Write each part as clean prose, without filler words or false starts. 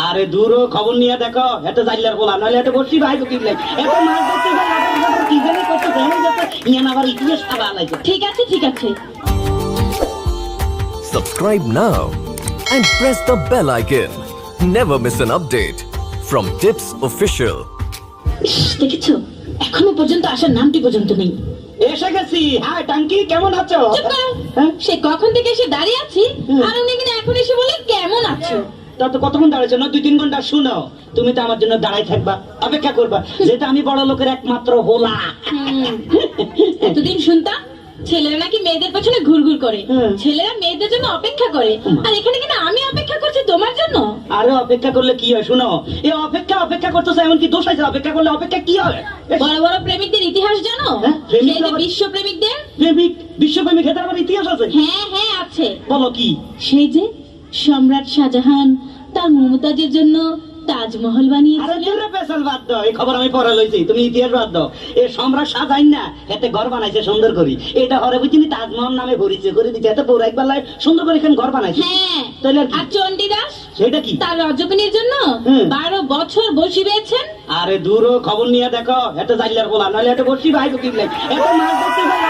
আরে দূর খবর নিয়ে দেখো এত জাইলার বলা নাহলে এত বসি ভাই তো কিনলে এত মাছ ধরতে গেলে কি জানি কত জানি যাতে ইয়ান আবার ইতিহাস খাবা লাগে। ঠিক আছে ঠিক আছে। Subscribe now and press the bell icon. Never miss an update from Tips Official. দেখেছো এখনো পর্যন্ত আসার নামটি পর্যন্ত নেই। এসে গেছি। হাই টাঙ্কি কেমন আছো? চুপ করো। হ্যাঁ? সে কখন থেকে এসে দাঁড়িয়ে আছি আর উনি কিনা এখন এসে বলে কেমন আছো। তা তো কতক্ষণ দাঁড়াইছো না 2-3 ঘন্টা শুনো তুমি তো আমার জন্য দাঁড়াই থাকবা অপেক্ষা করবা যেটা আমি বড় লোকের একমাত্র হোলা। এতদিন শুনতাম ছেলেরা নাকি মেয়েদের পেছনে ঘুরঘুর করে, হুম। ছেলেরা মেয়েদের জন্য অপেক্ষা করে, আর এখানে কিনা আমি অপেক্ষা করছি তোমার জন্য। আরে অপেক্ষা করলে কি হয় শুনো এই অপেক্ষা করতেছে এমন কি দোষ আছে? অপেক্ষা করলে অপেক্ষা কি হয়? বড় বড় প্রেমিকদের ইতিহাস জানো? হ্যাঁ, প্রেমিকরা সেই যে আবার- বিশ্ব প্রেমিকদের। প্রেমিক বিশ্বপ্রেমিক এটার আবার ইতিহাস আছে? হ্যাঁ হ্যাঁ আছে। বলো কি? সেই যে সম্রাট শাহজাহান তার মমতাজের জন্য তাজমহল আরে বানিয়েছিলেন। দূরে পেছাল বাদ দাও এই খবর আমি পড়া লইছি তুমি ইতিহাস বাদ দাও। এই সম্রাট শাহজাহান না এতে ঘর বানাইছে সুন্দর করে এটা হরে বুঝিনি তাজমহল নামে ভরিছে করে দিতে এত বড় একবার সুন্দর করে এখানে ঘর বানাইছে। হ্যাঁ তাহলে আর কি? আর চণ্ডীদাস সেটা কি? তার রজকিনীর জন্য হুম। 12 বছর বসি পেয়েছেন। আরে দূর খবর নিয়ে দেখো এত জাইলার বলা নাহলে এত বসি ভাই তো কিনলে এত মাছ ধরতে গেলে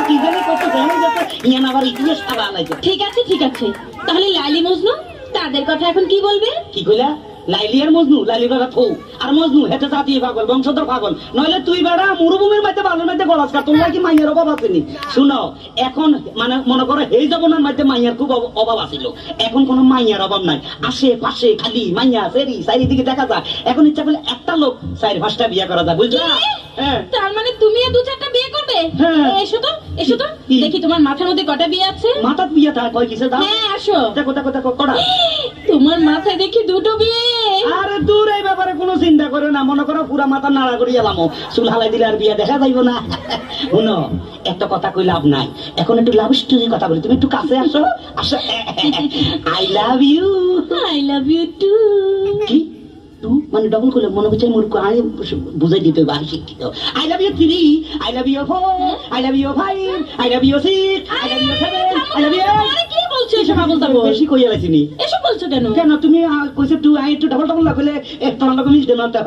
কি জানি কত জানি যাতে ইয়ান আবার ইতিহাস খাবা লাগে। ঠিক আছে ঠিক আছে। তাহলে লাইলি মজনু তাদের কথা এখন কি বলবে? কি কইলা? লাইলি আর মজনু? লাইলি বেড়া থৌ আর মজনু হেতে জাতীয় পাগল বংশধর পাগল নইলে তুই বেড়া মরুভূমির মধ্যে বালুর মধ্যে গলাস কার তোমরা কি মাইয়ার অভাব আসেনি? শুনো এখন মানে মনে করো এই জমানার মধ্যে মাইয়ার খুব অভাব আছিল এখন কোনো মাইয়ার অভাব নাই আশেপাশে খালি মাইয়া সেরি চারিদিকে দেখা যায় এখন ইচ্ছা করলে একটা লোক 4-5টা বিয়ে করা যায় বুঝলা? হ্যাঁ তার মানে তুমিও 2-4টা বিয়ে করবে? হ্যাঁ। এসো তো এসো তো কি? দেখি তোমার মাথার মধ্যে কটা বিয়ে আছে। মাথার বিয়ে থাকে কয় কিসে দাও হ্যাঁ আসো। দেখো দেখো দেখো কড়া। তোমার মাথায় দেখি 2টো বিয়ে। আরে দূর এই ব্যাপারে কোনো চিন্তা করে না মনে করো পুরা মাথা নাড়া করি এলামো চুল হালাই দিলে আর বিয়া দেখা যাইব না। শুনো একটা কথা কই লাভ নাই এখন একটু লাভ স্টোরি কথা বলি তুমি একটু কাছে আসো আসো। I love you. I love you too. কি টু মানে ডবল করলে মনে হচ্ছে মূর্খ আমি বুঝাই দিতে হবে আমি শিক্ষিত। I love you 3 I love you 4 I love you 5 I love you 6 I love you 7 I love you. আরে কি বলছো এসব আবল তাবল? বেশি কইয়া লাইছিনি এসব বলছো কেন? কেন তুমি কইছো টু আই একটু ডবল ডবল লাগলে তোমার লোক মিস দেন না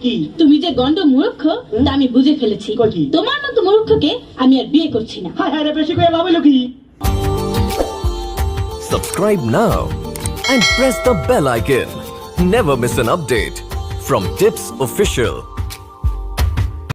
কি? তুমি যে গন্ড মূর্খ তা আমি বুঝে ফেলেছি। কই কি? তোমার মতো মূর্খকে আমি আর বিয়ে করছি না। হায় হায় রে বেশি কইয়া লাভ হইলো কি? Subscribe now and press the bell icon. Never miss an update from Tips Official.